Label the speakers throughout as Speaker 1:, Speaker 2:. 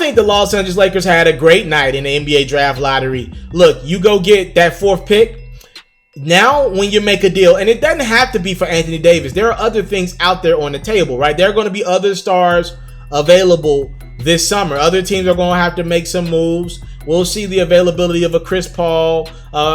Speaker 1: think the Los Angeles Lakers had a great night in the NBA draft lottery. Look, you go get that 4th pick. Now, when you make a deal, and it doesn't have to be for Anthony Davis. There are other things out there on the table, right? There are going to be other stars available this summer. Other teams are going to have to make some moves. We'll see the availability of a Chris Paul,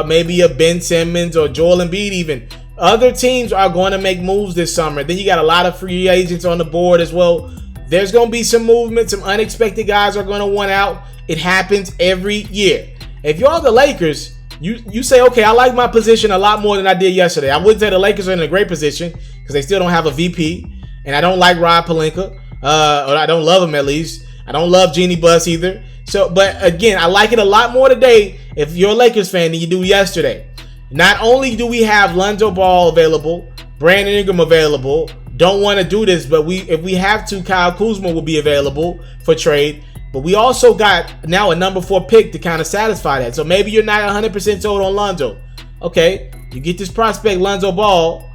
Speaker 1: maybe a Ben Simmons or Joel Embiid even. Other teams are going to make moves this summer. Then you got a lot of free agents on the board as well. There's going to be some movement. Some unexpected guys are going to want out. It happens every year. If you're the Lakers, you say, okay, I like my position a lot more than I did yesterday. I wouldn't say the Lakers are in a great position because they still don't have a VP. And I don't like Rob Pelinka. Or I don't love him at least. I don't love Jeannie Buss either. So, but again, I like it a lot more today if you're a Lakers fan than you do yesterday. Not only do we have Lonzo Ball available, Brandon Ingram available, don't want to do this, but if we have to, Kyle Kuzma will be available for trade. But we also got now a number 4 pick to kind of satisfy that. So maybe you're not 100% sold on Lonzo. Okay, you get this prospect Lonzo Ball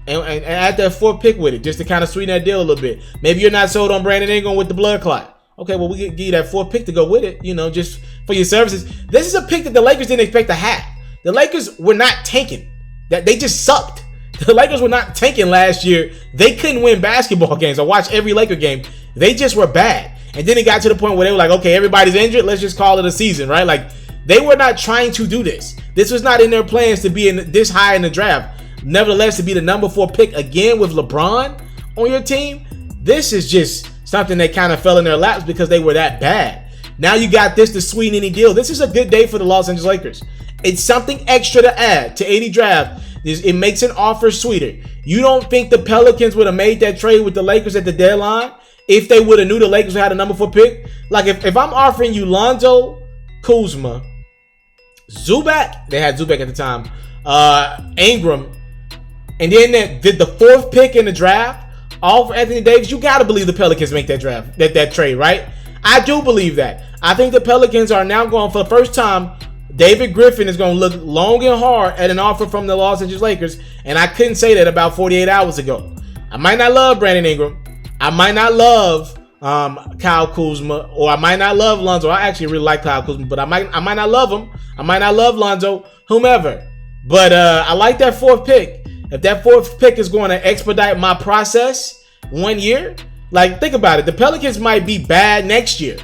Speaker 1: and add that 4th pick with it just to kind of sweeten that deal a little bit. Maybe you're not sold on Brandon Ingram with the blood clot. Okay, well, we can give you that 4th pick to go with it, just for your services. This is a pick that the Lakers didn't expect to have. The Lakers were not tanking. They just sucked. The Lakers were not tanking last year. They couldn't win basketball games. I watched every Laker game. They just were bad. And then it got to the point where they were like, okay, everybody's injured. Let's just call it a season, right? Like, they were not trying to do this. This was not in their plans to be this high in the draft. Nevertheless, to be the number 4 pick again with LeBron on your team, this is just something that kind of fell in their laps because they were that bad. Now you got this to sweeten any deal. This is a good day for the Los Angeles Lakers. It's something extra to add to any draft. It makes an offer sweeter. You don't think the Pelicans would have made that trade with the Lakers at the deadline if they would have knew the Lakers had a number 4 pick? Like, if I'm offering you Lonzo, Kuzma, Zubac, they had Zubac at the time, Ingram, and then did the 4th pick in the draft, all for Anthony Davis, you got to believe the Pelicans make that draft, that trade, right? I do believe that. I think the Pelicans are now going, for the first time, David Griffin is going to look long and hard at an offer from the Los Angeles Lakers, and I couldn't say that about 48 hours ago. I might not love Brandon Ingram. I might not love Kyle Kuzma, or I might not love Lonzo. I actually really like Kyle Kuzma, but I might not love him. I might not love Lonzo, whomever. But I like that 4th pick. If that 4th pick is going to expedite my process 1 year, like, think about it. The Pelicans might be bad next year,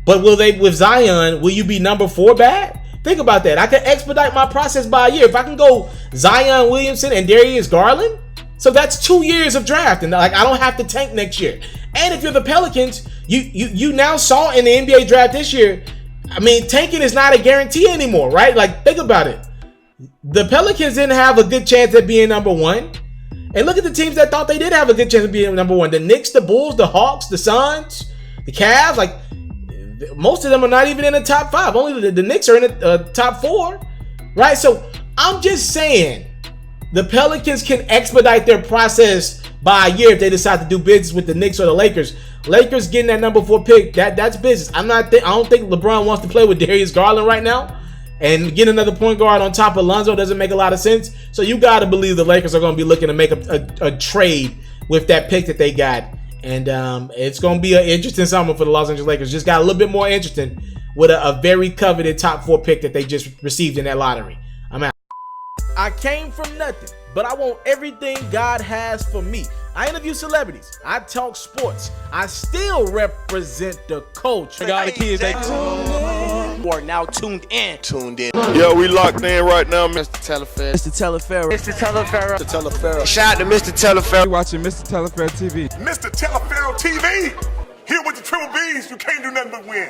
Speaker 1: but with Zion, will you be number 4 bad? Think about that. I can expedite my process by a year. If I can go Zion Williamson and Darius Garland, so that's 2 years of drafting. Like, I don't have to tank next year. And if you're the Pelicans, you now saw in the NBA draft this year, I mean, tanking is not a guarantee anymore, right? Like, think about it. The Pelicans didn't have a good chance at being number 1. And look at the teams that thought they did have a good chance of being number 1. The Knicks, the Bulls, the Hawks, the Suns, the Cavs. Like, most of them are not even in the top 5. Only the Knicks are in the top 4, right? So I'm just saying the Pelicans can expedite their process by a year if they decide to do business with the Knicks or the Lakers. Lakers getting that number 4 pick, that's business. I don't think LeBron wants to play with Darius Garland right now. And getting another point guard on top of Lonzo doesn't make a lot of sense. So you got to believe the Lakers are going to be looking to make a trade with that pick that they got. And it's going to be an interesting summer for the Los Angeles Lakers. Just got a little bit more interesting with a very coveted top 4 pick that they just received in that lottery. I'm out. I came from nothing, but I want everything God has for me. I interview celebrities. I talk sports. I still represent the culture.
Speaker 2: Got the kids, they are now tuned in.
Speaker 3: Yo, we locked in right now, Mr.
Speaker 2: Mr.Taliaferro.
Speaker 3: Shout out to Mr. Taliaferro.
Speaker 4: You're watching Mr. Taliaferro TV.
Speaker 5: Mr. Taliaferro TV, here with the triple B's, you can't do nothing but win.